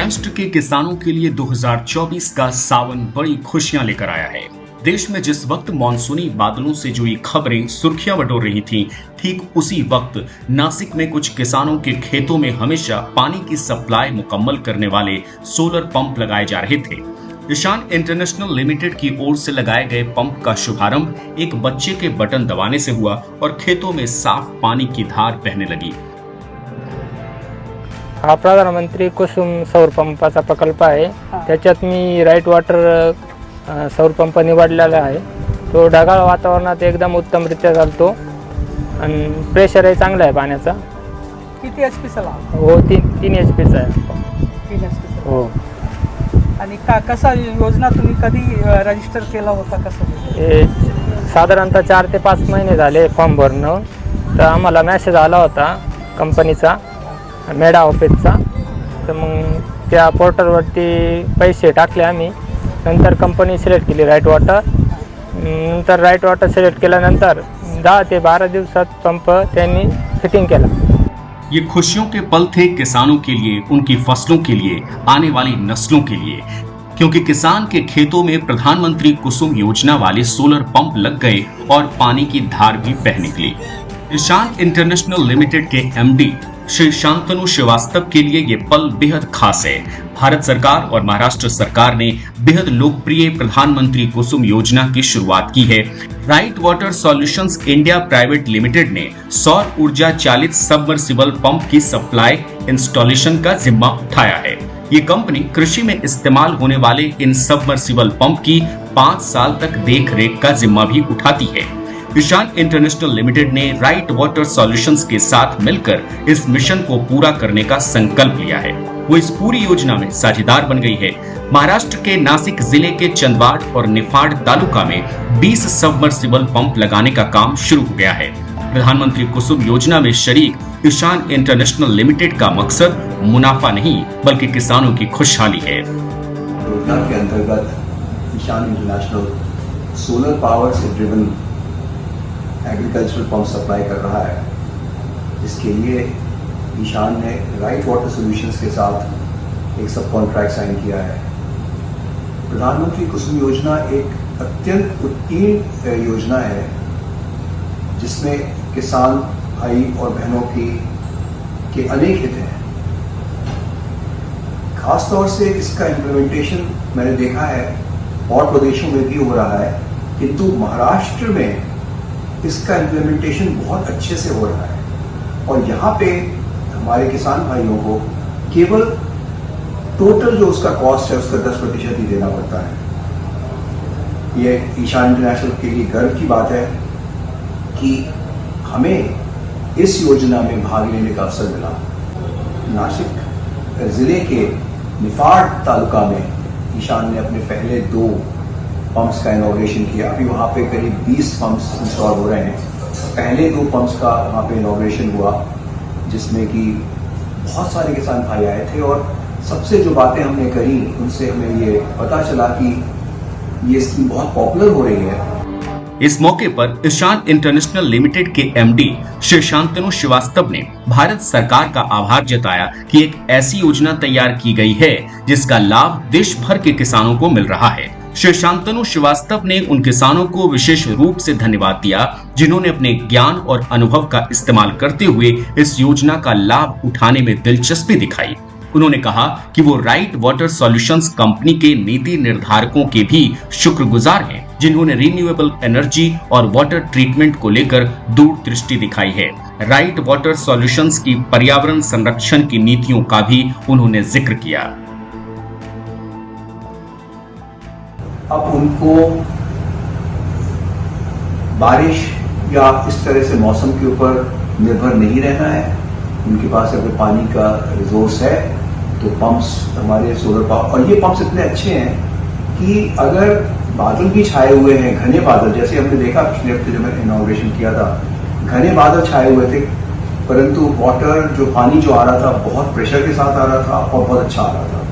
महाराष्ट्र के किसानों के लिए 2024 का सावन बड़ी खुशियां लेकर आया है। देश में जिस वक्त मानसूनी बादलों से जुड़ी खबरें सुर्खियां बटोर रही थीं, ठीक उसी वक्त नासिक में कुछ किसानों के खेतों में हमेशा पानी की सप्लाई मुकम्मल करने वाले सोलर पंप लगाए जा रहे थे। ईशान इंटरनेशनल लिमिटेड की ओर से लगाए गए पंप का शुभारंभ एक बच्चे के बटन दबाने से हुआ और खेतों में साफ पानी की धार बहने लगी। हा प्रधानमंत्री कुसुम सौर पंपाचा प्रकल्प आहे। त्याच्यात मी राईट वॉटर सौर पंप निवडलेला आहे। तो ढगाळ वातावरणात एकदम उत्तमरित्या चालतो आणि प्रेशरही चांगला आहे पाण्याचा। किती HP चा लाव? हो 3 HP चा आहे। 3 HP चा। हो। आणि कसा योजना तुम्ही कधी रजिस्टर केला होता कसं? साधारणतः 4 ते 5 महिने झाले फॉर्म भरणं। तर आम्हाला मेसेज आला होता कंपनीचा मेडा ऑफिसचा। तर मग त्या पोर्टलवरती पैसे टाकले आम्ही। नंतर कंपनी सिलेक्ट केली राईट वॉटर। नंतर राईट वॉटर सिलेक्ट केल्यानंतर 10 ते 12 दिवसात पंप त्यांनी फिटिंग केला। ये खुशियों के पल थे किसानों के लिए, उनकी फसलों के लिए, आने वाली नस्लों के लिए, क्योंकि किसान के खेतों में प्रधानमंत्री कुसुम योजना वाले सोलर पंप लग गए और पानी की धार भी बह निकली। ईशान इंटरनेशनल लिमिटेड के MD श्री शांतनु श्रीवास्तव के लिए ये पल बेहद खास है। भारत सरकार और महाराष्ट्र सरकार ने बेहद लोकप्रिय प्रधानमंत्री कुसुम योजना की शुरुआत की है। Right water solutions India private limited ने सौर ऊर्जा चालित सबमर्सिबल पंप की सप्लाई इंस्टॉलेशन का जिम्मा उठाया है। ये कंपनी कृषि में इस्तेमाल होने वाले इन सबमर्सिबल पंप की 5 साल तक देख रेख का जिम्मा भी उठाती है। ईशान इंटरनेशनल लिमिटेड ने राइट वाटर सॉल्यूशंस के साथ मिलकर इस मिशन को पूरा करने का संकल्प लिया है। वो इस पूरी योजना में साझेदार बन गई है। महाराष्ट्र के नासिक जिले के चंदवाड़ और निफाड तालुका में 20 सबमर्सिबल पंप लगाने का काम शुरू हो गया है। प्रधानमंत्री कुसुम योजना में शरीक ईशान इंटरनेशनल लिमिटेड का मकसद मुनाफा नहीं बल्कि किसानों की खुशहाली है। योजना के अंतर्गत ईशान इंटरनेशनल सोलर पावर से ड्रिवन एग्रीकल्चरल पंप सप्लाई कर रहा है। इसके लिए ईशान ने राइट वाटर सॉल्यूशंस के साथ एक सब कॉन्ट्रैक्ट साइन किया है। प्रधानमंत्री कुसुम योजना एक अत्यंत उत्कीर्ण योजना है जिसमें किसान भाई और बहनों के अनेक हित हैं। खासतौर से इसका इम्प्लीमेंटेशन मैंने देखा है और प्रदेशों में भी हो रहा है, किंतु महाराष्ट्र में इसका इम्प्लीमेंटेशन बहुत अच्छे से हो रहा है। और यहाँ पे हमारे किसान भाइयों को केवल टोटल जो उसका कॉस्ट है उसका 10% ही देना पड़ता है। ये ईशान इंटरनेशनल के लिए गर्व की बात है कि हमें इस योजना में भाग लेने का अवसर मिला। नासिक जिले के निफाड तालुका में ईशान ने अपने पहले 2 पंप्स का इनॉग्रेशन किया। अभी वहाँ पे करीब 20 पंप्स इंस्टॉल हो रहे हैं। पहले 2 पंप्स का वहाँ पे इनॉग्रेशन हुआ जिसमें कि बहुत सारे किसान भाई आए थे और सबसे जो बातें हमने करी उनसे हमें ये पता चला कि ये स्कीम बहुत पॉपुलर हो रही है। इस मौके पर ईशान इंटरनेशनल लिमिटेड के MD श्री शांतनु श्रीवास्तव ने भारत सरकार का आभार जताया कि एक ऐसी योजना तैयार की गई है जिसका लाभ देश भर के किसानों को मिल रहा है। श्री शांतनु श्रीवास्तव ने उन किसानों को विशेष रूप से धन्यवाद दिया जिन्होंने अपने ज्ञान और अनुभव का इस्तेमाल करते हुए इस योजना का लाभ उठाने में दिलचस्पी दिखाई। उन्होंने कहा कि वो राइट वाटर सॉल्यूशंस कंपनी के नीति निर्धारकों के भी शुक्रगुजार हैं जिन्होंने रिन्यूएबल एनर्जी और वाटर ट्रीटमेंट को लेकर दूरदृष्टि दिखाई है। राइट वाटर सॉल्यूशंस की पर्यावरण संरक्षण की नीतियों का भी उन्होंने जिक्र किया। अब उनको बारिश या इस तरह से मौसम के ऊपर निर्भर नहीं रहना है। उनके पास अगर पानी का रिसोर्स है तो पंप्स हमारे सोलर पंप, और ये पंप्स इतने अच्छे हैं कि अगर बादल भी छाए हुए हैं, घने बादल, जैसे हमने देखा पिछले हफ्ते जब मैंने इनॉग्रेशन किया था, घने बादल छाए हुए थे परंतु वाटर जो पानी जो आ रहा था बहुत प्रेशर के साथ आ रहा था और बहुत अच्छा आ रहा था।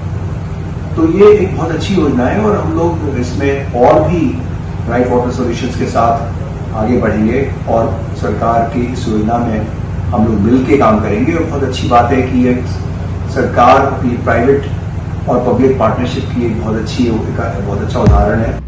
तो ये एक बहुत अच्छी योजना है और हम लोग इसमें और भी राइट वाटर सॉल्यूशंस के साथ आगे बढ़ेंगे और सरकार की इस योजना में हम लोग मिल के काम करेंगे। और बहुत अच्छी बात है कि ये सरकार अपनी प्राइवेट और पब्लिक पार्टनरशिप की एक बहुत अच्छा उदाहरण है।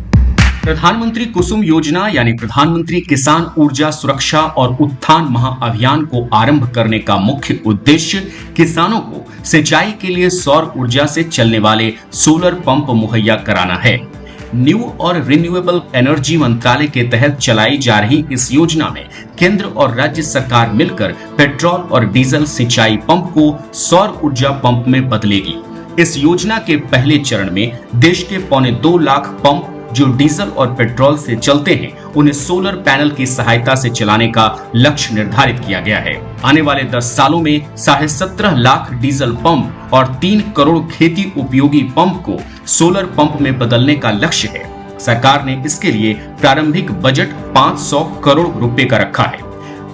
प्रधानमंत्री कुसुम योजना यानी प्रधानमंत्री किसान ऊर्जा सुरक्षा और उत्थान महाअभियान को आरंभ करने का मुख्य उद्देश्य किसानों को सिंचाई के लिए सौर ऊर्जा से चलने वाले सोलर पंप मुहैया कराना है। न्यू और रिन्यूएबल एनर्जी मंत्रालय के तहत चलाई जा रही इस योजना में केंद्र और राज्य सरकार मिलकर पेट्रोल और डीजल सिंचाई पंप को सौर ऊर्जा पंप में बदलेगी। इस योजना के पहले चरण में देश के 2.25 लाख पंप जो डीजल और पेट्रोल से चलते हैं उन्हें सोलर पैनल की सहायता से चलाने का लक्ष्य निर्धारित किया गया है। आने वाले 10 सालों में 17.5 लाख डीजल पंप और 3 करोड़ खेती उपयोगी पंप को सोलर पंप में बदलने का लक्ष्य है। सरकार ने इसके लिए प्रारंभिक बजट 500 करोड़ रुपए का रखा है।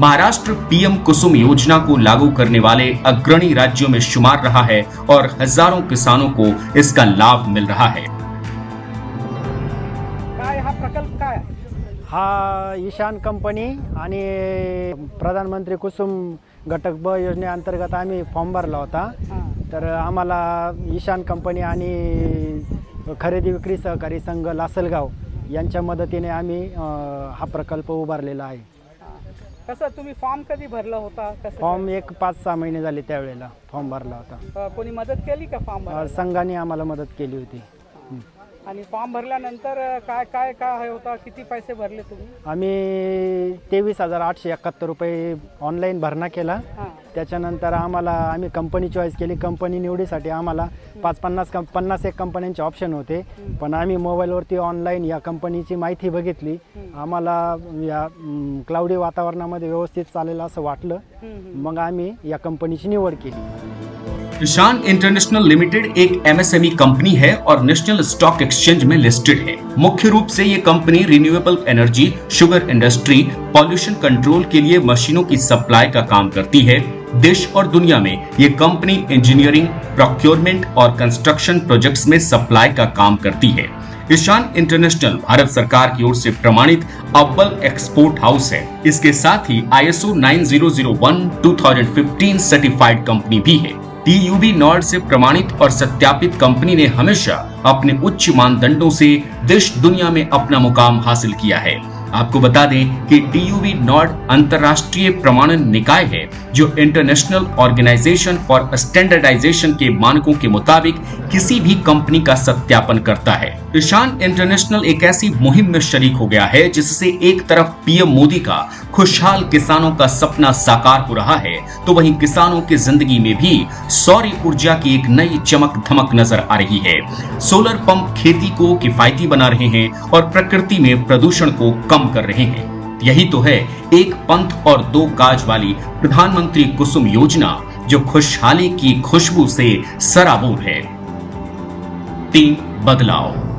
महाराष्ट्र पीएम कुसुम योजना को लागू करने वाले अग्रणी राज्यों में शुमार रहा है और हजारों किसानों को इसका लाभ मिल रहा है। हा प्रकल्प काय? हा ईशान कंपनी आणि प्रधानमंत्री कुसुम घटक ब योजनेअंतर्गत आम्ही फॉर्म भरला होता। तर आम्हाला ईशान कंपनी आणि खरेदी विक्री सहकारी संघ लासलगाव यांच्या मदतीने आम्ही हा प्रकल्प उभारलेला आहे। कसं तुम्ही फॉर्म कधी भरला होता? कसं फॉर्म 5-6 महिने झाले त्यावेळेला फॉर्म भरला होता। कोणी मदत केली का फॉर्म भरायला? संघाने आम्हाला मदत केली होती। आणि फॉर्म भरल्यानंतर काय काय काय होता? किती पैसे भरले तुम्ही? आम्ही 23,871 रुपये ऑनलाईन भरणा केला। त्याच्यानंतर आम्ही कंपनी चॉईस केली। कंपनी निवडीसाठी आम्हाला 50 एक कंपन्यांचे ऑप्शन होते, पण आम्ही मोबाईलवरती ऑनलाईन या कंपनीची माहिती बघितली। आम्हाला या क्लाउडी वातावरणामध्ये व्यवस्थित चालेल असं वाटलं, मग आम्ही या कंपनीची निवड केली। ईशान इंटरनेशनल लिमिटेड एक एमएसएमई कंपनी है और नेशनल स्टॉक एक्सचेंज में लिस्टेड है। मुख्य रूप से ये company renewable energy, sugar industry, pollution control के लिए मशीनों की सप्लाई का काम करती है। देश और दुनिया में ये कंपनी इंजीनियरिंग, प्रोक्योरमेंट और कंस्ट्रक्शन प्रोजेक्ट्स में सप्लाई का काम करती है। ईशान इंटरनेशनल भारत सरकार की ओर से प्रमाणित अव्वल एक्सपोर्ट हाउस है। इसके साथ ही ISO 9001:2015 सर्टिफाइड कंपनी भी है। TUV नॉर्ड से प्रमाणित और सत्यापित कंपनी ने हमेशा अपने उच्च मानदंडों से देश दुनिया में अपना मुकाम हासिल किया है। आपको बता दें कि TUV नॉर्ड अंतर्राष्ट्रीय प्रमाणन निकाय है जो इंटरनेशनल ऑर्गेनाइजेशन फॉर स्टैंडर्डाइजेशन के मानकों के मुताबिक किसी भी कंपनी का सत्यापन करता है। ईशान इंटरनेशनल एक ऐसी मुहिम में शरीक हो गया है जिससे एक तरफ पीएम मोदी का खुशहाल किसानों का सपना साकार हो रहा है, तो वहीं किसानों की जिंदगी में भी सौर ऊर्जा की एक नई चमक धमक नजर आ रही है। सोलर पंप खेती को किफायती बना रहे हैं और प्रकृति में प्रदूषण को कम कर रहे हैं। यही तो है एक पंथ और दो काज वाली प्रधानमंत्री कुसुम योजना जो खुशहाली की खुशबू से सराबोर है। 3 बदलाव।